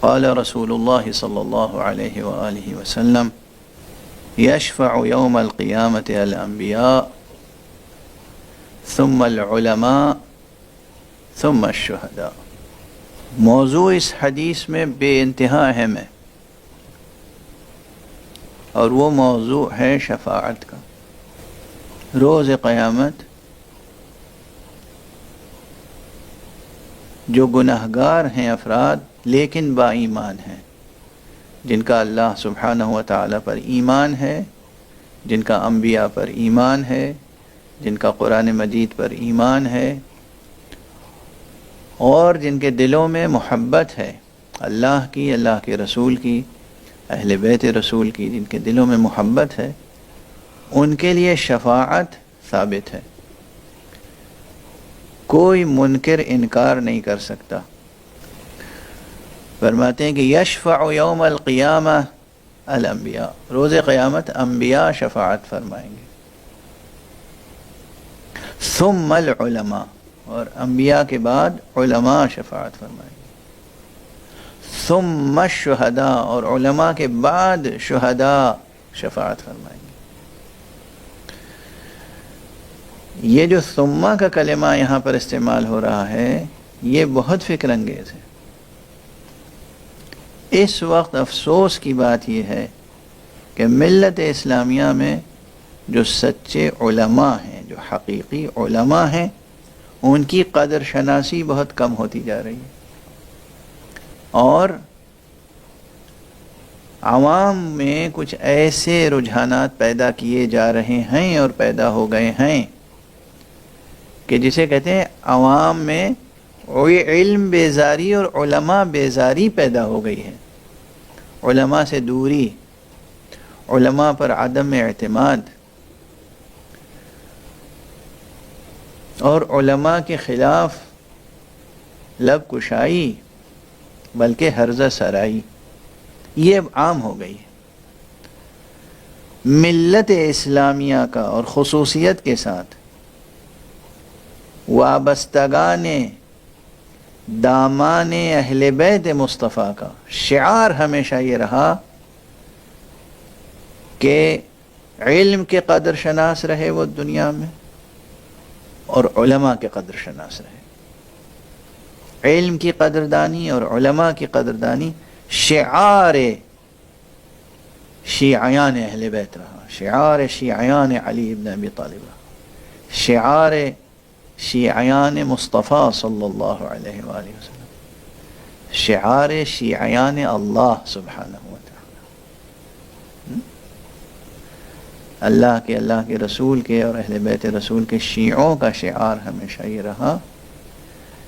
قال رسول الله صلى الله عليه وآله وسلم يشفع يوم القيامة الأنبياء ثم العلماء ثم الشهداء۔ موضوع اس حدیث میں بے انتہا اہم ہے، اور وہ موضوع ہے شفاعت کا۔ روز قیامت جو گناہگار ہیں افراد لیکن با ایمان ہیں، جن کا اللہ سبحانہ و تعالیٰ پر ایمان ہے، جن کا انبیاء پر ایمان ہے، جن کا قرآن مجید پر ایمان ہے، اور جن کے دلوں میں محبت ہے اللہ کی، اللہ کے رسول کی، اہل بیت رسول کی، جن کے دلوں میں محبت ہے، ان کے لیے شفاعت ثابت ہے۔ کوئی منکر انکار نہیں کر سکتا۔ فرماتے ہیں کہ یشفع یوم القیامہ الانبیاء، روز قیامت انبیاء شفاعت فرمائیں گے، ثم العلماء، اور انبیاء کے بعد علماء شفاعت فرمائیں گے، ثم الشہداء، اور علماء کے بعد شہداء شفاعت فرمائیں گے۔ یہ جو ثم کا کلمہ یہاں پر استعمال ہو رہا ہے، یہ بہت فکر انگیز ہے۔ اس وقت افسوس کی بات یہ ہے کہ ملت اسلامیہ میں جو سچے علماء ہیں، جو حقیقی علماء ہیں، ان کی قدر شناسی بہت کم ہوتی جا رہی ہے، اور عوام میں کچھ ایسے رجحانات پیدا کیے جا رہے ہیں اور پیدا ہو گئے ہیں کہ جسے کہتے ہیں عوام میں علم بیزاری اور علماء بیزاری پیدا ہو گئی ہے۔ علماء سے دوری، علماء پر عدم اعتماد، اور علماء کے خلاف لب کشائی بلکہ ہرزہ سرائی، یہ اب عام ہو گئی ہے۔ ملت اسلامیہ کا اور خصوصیت کے ساتھ وابستگان دامان اہل بیت مصطفیٰ کا شعار ہمیشہ یہ رہا کہ علم کے قدر شناس رہے وہ دنیا میں، اور علماء کے قدر شناس رہے۔ علم کی قدردانی اور علماء کی قدردانی شعار شیعیان اہل بیت رہا، شعار شیعیان علی ابن ابی طالب رہا، شعار شیعیان مصطفیٰ صلی اللہ علیہ وآلہ وسلم، شعار شیعیان اللہ سبحانہ و تعالی۔ اللہ کے رسول کے اور اہل بیت رسول کے شیعوں کا شعار ہمیشہ یہ رہا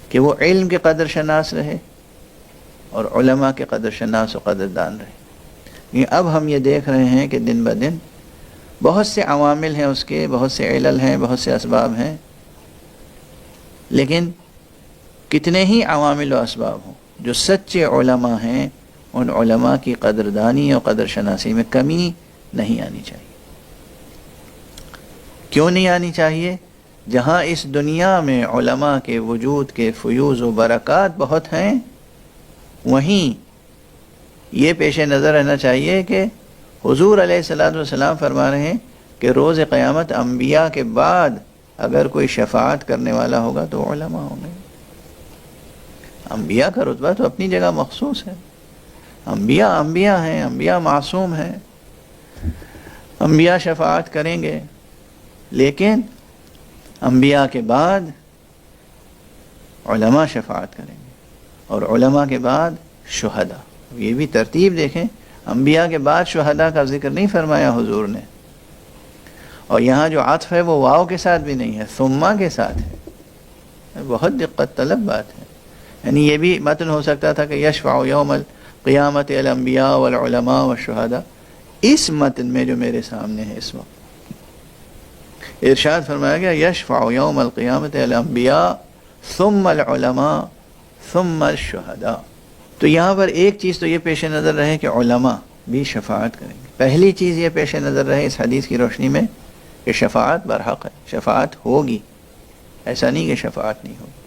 کہ وہ علم کے قدر شناس رہے اور علماء کے قدر شناس و قدردان رہے۔ اب ہم یہ دیکھ رہے ہیں کہ دن بدن بہت سے عوامل ہیں، اس کے بہت سے علل ہیں، بہت سے اسباب ہیں، لیکن کتنے ہی عوامل و اسباب ہوں، جو سچے علماء ہیں ان علماء کی قدردانی اور قدر شناسی میں کمی نہیں آنی چاہیے۔ کیوں نہیں آنی چاہیے؟ جہاں اس دنیا میں علماء کے وجود کے فیوز و برکات بہت ہیں، وہیں یہ پیش نظر رہنا چاہیے کہ حضور علیہ الصلوۃ والسلام فرما رہے ہیں کہ روز قیامت انبیاء کے بعد اگر کوئی شفاعت کرنے والا ہوگا تو علماء ہوں گے۔ انبیاء کا رتبہ تو اپنی جگہ مخصوص ہے، انبیاء ہیں، انبیاء معصوم ہیں، انبیاء شفاعت کریں گے، لیکن انبیاء کے بعد علماء شفاعت کریں گے، اور علماء کے بعد شہداء۔ یہ بھی ترتیب دیکھیں، انبیاء کے بعد شہداء کا ذکر نہیں فرمایا حضور نے، اور یہاں جو عطف ہے وہ واو کے ساتھ بھی نہیں ہے، ثم کے ساتھ ہے۔ بہت دقت طلب بات ہے، یعنی یہ بھی متن ہو سکتا تھا کہ یشفع یوم القیامت الانبیاء والعلماء والشہداء۔ اس متن میں جو میرے سامنے ہے اس وقت ارشاد فرمایا گیا یشفع یوم القیامت الانبیاء ثم العلماء ثم الشہداء۔ تو یہاں پر ایک چیز تو یہ پیش نظر رہے کہ علماء بھی شفاعت کریں گے۔ پہلی چیز یہ پیش نظر رہے اس حدیث کی روشنی میں کہ شفاعت برحق ہے، شفاعت ہوگی، ایسا نہیں کہ شفاعت نہیں ہوگی۔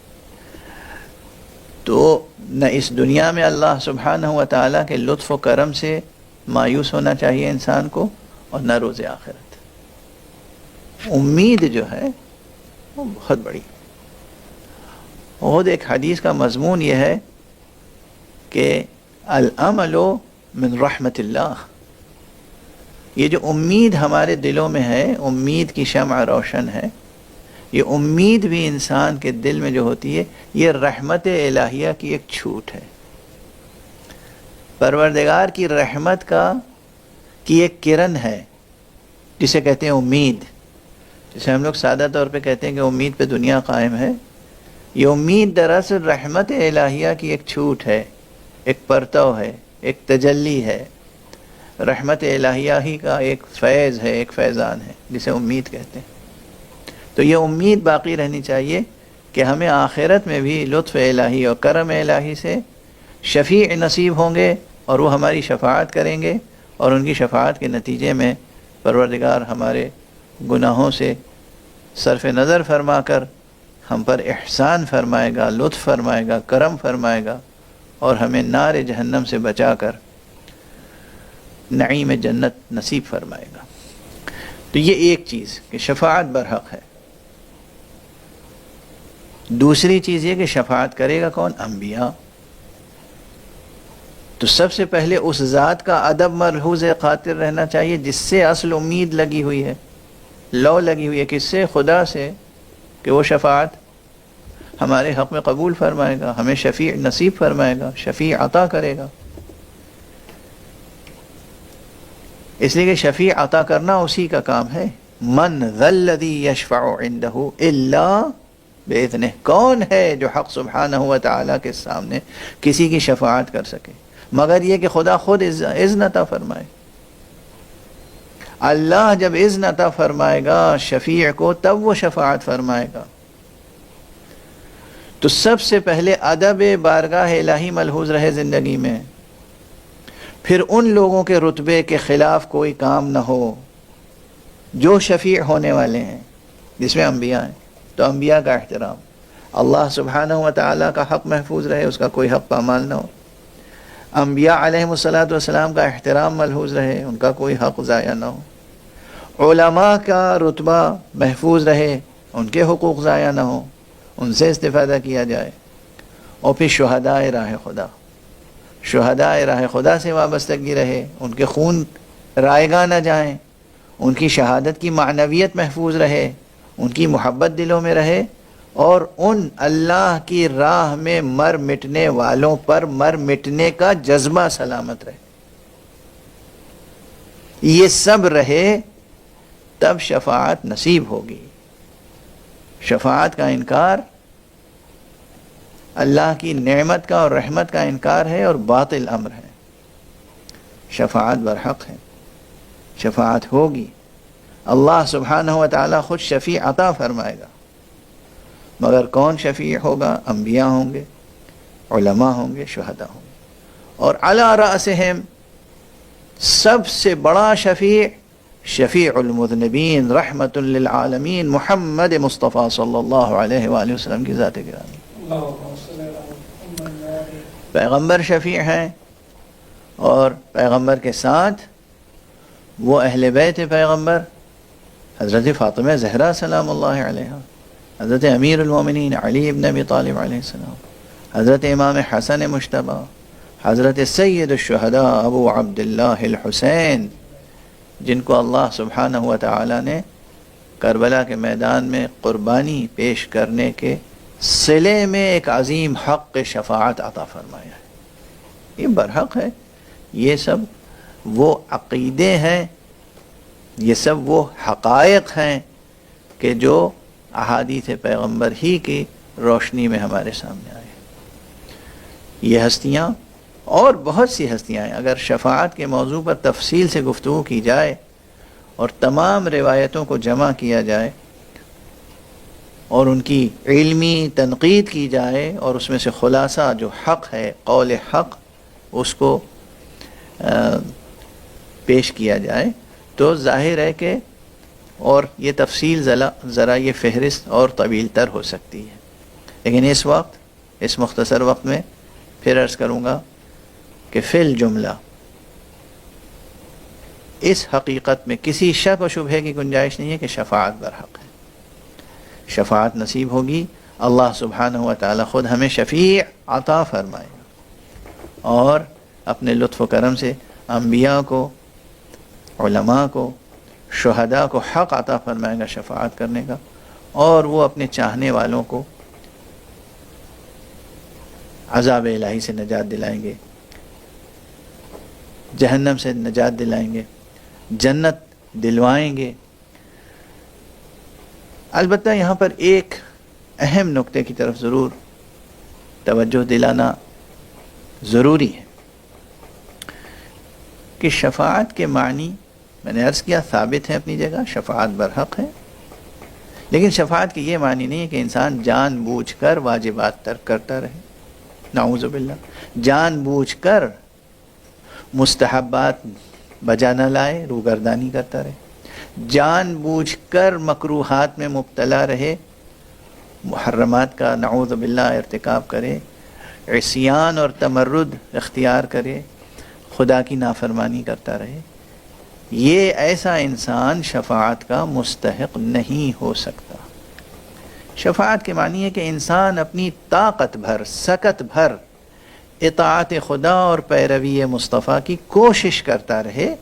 تو نہ اس دنیا میں اللہ سبحانہ و تعالیٰ کے لطف و کرم سے مایوس ہونا چاہیے انسان کو، اور نہ روز آخرت۔ امید جو ہے وہ بہت بڑی۔ اور ایک حدیث کا مضمون یہ ہے کہ الامل من رحمت اللہ، یہ جو امید ہمارے دلوں میں ہے، امید کی شمع روشن ہے، یہ امید بھی انسان کے دل میں جو ہوتی ہے یہ رحمت الہیہ کی ایک چھوٹ ہے، پروردگار کی رحمت کی ایک کرن ہے جسے کہتے ہیں امید، جسے ہم لوگ سادہ طور پہ کہتے ہیں کہ امید پہ دنیا قائم ہے۔ یہ امید دراصل رحمت الہیہ کی ایک چھوٹ ہے، ایک پرتو ہے، ایک تجلی ہے، رحمت الہیہ ہی کا ایک فیض ہے، ایک فیضان ہے جسے امید کہتے ہیں۔ تو یہ امید باقی رہنی چاہیے کہ ہمیں آخرت میں بھی لطف الہی اور کرم الہی سے شفیع نصیب ہوں گے، اور وہ ہماری شفاعت کریں گے، اور ان کی شفاعت کے نتیجے میں پروردگار ہمارے گناہوں سے صرف نظر فرما کر ہم پر احسان فرمائے گا، لطف فرمائے گا، کرم فرمائے گا، اور ہمیں نار جہنم سے بچا کر نعیم جنت نصیب فرمائے گا۔ تو یہ ایک چیز کہ شفاعت برحق ہے۔ دوسری چیز یہ کہ شفاعت کرے گا کون؟ انبیاء۔ تو سب سے پہلے اس ذات کا ادب ملحوظ خاطر رہنا چاہیے جس سے اصل امید لگی ہوئی ہے، لو لگی ہوئی ہے، کس سے؟ خدا سے، کہ وہ شفاعت ہمارے حق میں قبول فرمائے گا، ہمیں شفیع نصیب فرمائے گا، شفیع عطا کرے گا۔ اس لیے کہ شفیع عطا کرنا اسی کا کام ہے۔ من ذا الذی یشفع عندہ الا باذنہ، کون ہے جو حق سبحانہ و تعالیٰ کے سامنے کسی کی شفاعت کر سکے مگر یہ کہ خدا خود اذن عطا فرمائے۔ اللہ جب اذن عطا فرمائے گا شفیع کو تب وہ شفاعت فرمائے گا۔ تو سب سے پہلے ادب بارگاہ الہی ملحوظ رہے زندگی میں، پھر ان لوگوں کے رتبے کے خلاف کوئی کام نہ ہو جو شفیع ہونے والے ہیں، جس میں انبیاء ہیں۔ تو انبیاء کا احترام، اللہ سبحانہ و تعالیٰ کا حق محفوظ رہے، اس کا کوئی حق پامال نہ ہو۔ انبیاء علیہم السلام کا احترام ملحوظ رہے، ان کا کوئی حق ضائع نہ ہو۔ علماء کا رتبہ محفوظ رہے، ان کے حقوق ضائع نہ ہو، ان سے استفادہ کیا جائے۔ اور پھر شہداء راہ خدا، شہداء راہ خدا سے وابستگی رہے، ان کے خون رائیگاں نہ جائیں، ان کی شہادت کی معنویت محفوظ رہے، ان کی محبت دلوں میں رہے، اور ان اللہ کی راہ میں مر مٹنے والوں پر مر مٹنے کا جذبہ سلامت رہے۔ یہ سب رہے تب شفاعت نصیب ہوگی۔ شفاعت کا انکار اللہ کی نعمت کا اور رحمت کا انکار ہے اور باطل امر ہے۔ شفاعت برحق ہے، شفاعت ہوگی، اللہ سبحانہ و تعالیٰ خود شفیع عطا فرمائے گا، مگر کون شفیع ہوگا؟ انبیاء ہوں گے، علماء ہوں گے، شہداء ہوں گے، اور علی رأسہم سب سے بڑا شفیع، شفیع المذنبین رحمت للعالمین محمد مصطفیٰ صلی اللہ علیہ وآلہ وسلم کی ذات گرامی۔ پیغمبر شفیع ہیں، اور پیغمبر کے ساتھ وہ اہل بیت پیغمبر حضرت فاطمہ زہرا سلام اللہ علیہا، حضرت امیر المومنین علی ابن ابی طالب علیہ السلام، حضرت امام حسن مجتبی، حضرت سید الشہداء ابو عبداللہ الحسین، جن کو اللہ سبحانہ و تعالی نے کربلا کے میدان میں قربانی پیش کرنے کے صلے میں ایک عظیم حق شفاعت عطا فرمایا ہے۔ یہ برحق ہے، یہ سب وہ عقیدے ہیں، یہ سب وہ حقائق ہیں کہ جو احادیث پیغمبر ہی کی روشنی میں ہمارے سامنے آئے۔ یہ ہستیاں اور بہت سی ہستیاں ہیں، اگر شفاعت کے موضوع پر تفصیل سے گفتگو کی جائے اور تمام روایتوں کو جمع کیا جائے اور ان کی علمی تنقید کی جائے اور اس میں سے خلاصہ جو حق ہے، قول حق، اس کو پیش کیا جائے تو ظاہر ہے کہ اور یہ تفصیل ذرا یہ فہرست اور طویل تر ہو سکتی ہے، لیکن اس وقت اس مختصر وقت میں پھر عرض کروں گا کہ فی الجملہ اس حقیقت میں کسی شک و شبہے کی گنجائش نہیں ہے کہ شفاعت برحق ہے. شفاعت نصیب ہوگی، اللہ سبحانہ و تعالی خود ہمیں شفیع عطا فرمائے گا، اور اپنے لطف و کرم سے انبیاء کو، علماء کو، شہداء کو حق عطا فرمائے گا شفاعت کرنے کا، اور وہ اپنے چاہنے والوں کو عذاب الہی سے نجات دلائیں گے، جہنم سے نجات دلائیں گے، جنت دلوائیں گے. البتہ یہاں پر ایک اہم نقطے کی طرف ضرور توجہ دلانا ضروری ہے کہ شفاعت کے معنی میں نے عرض کیا ثابت ہے اپنی جگہ، شفاعت برحق ہے، لیکن شفاعت کی یہ معنی نہیں ہے کہ انسان جان بوجھ کر واجبات ترک کرتا رہے، نعوذ باللہ، جان بوجھ کر مستحبات بجا نہ لائے، روگردانی کرتا رہے، جان بوجھ کر مکروہات میں مبتلا رہے، محرمات کا نعوذ باللہ ارتکاب کرے، عصیان اور تمرد اختیار کرے، خدا کی نافرمانی کرتا رہے. یہ ایسا انسان شفاعت کا مستحق نہیں ہو سکتا. شفاعت کے معنی ہے کہ انسان اپنی طاقت بھر، سکت بھر اطاعت خدا اور پیروی مصطفیٰ کی کوشش کرتا رہے.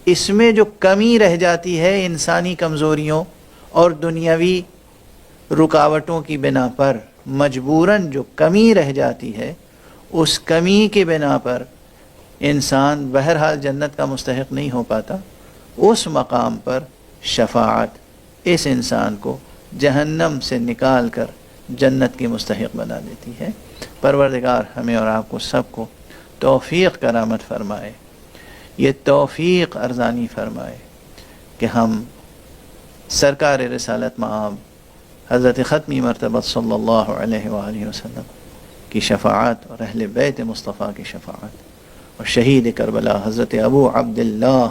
اس میں جو کمی رہ جاتی ہے انسانی کمزوریوں اور دنیاوی رکاوٹوں کی بنا پر، مجبوراً جو کمی رہ جاتی ہے اس کمی کے بنا پر انسان بہرحال جنت کا مستحق نہیں ہو پاتا. اس مقام پر شفاعت اس انسان کو جہنم سے نکال کر جنت کی مستحق بنا دیتی ہے. پروردگار ہمیں اور آپ کو سب کو توفیق کرامت فرمائے، یہ توفیق ارزانی فرمائے کہ ہم سرکار رسالت مآب حضرت ختمی مرتبہ صلی اللہ علیہ وآلہ وسلم کی شفاعت اور اہل بیت مصطفیٰ کی شفاعت اور شہید کربلا حضرت ابو عبداللہ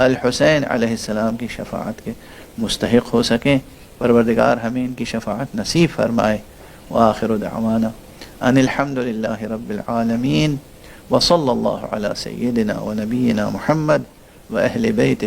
الحسین علیہ السلام کی شفاعت کے مستحق ہو سکیں. پروردگار ہمیں ان کی شفاعت نصیب فرمائے. وآخر دعوانا ان الحمد للہ رب العالمین وصلی اللہ علی سیدنا و نبینا محمد و اہل بیتہ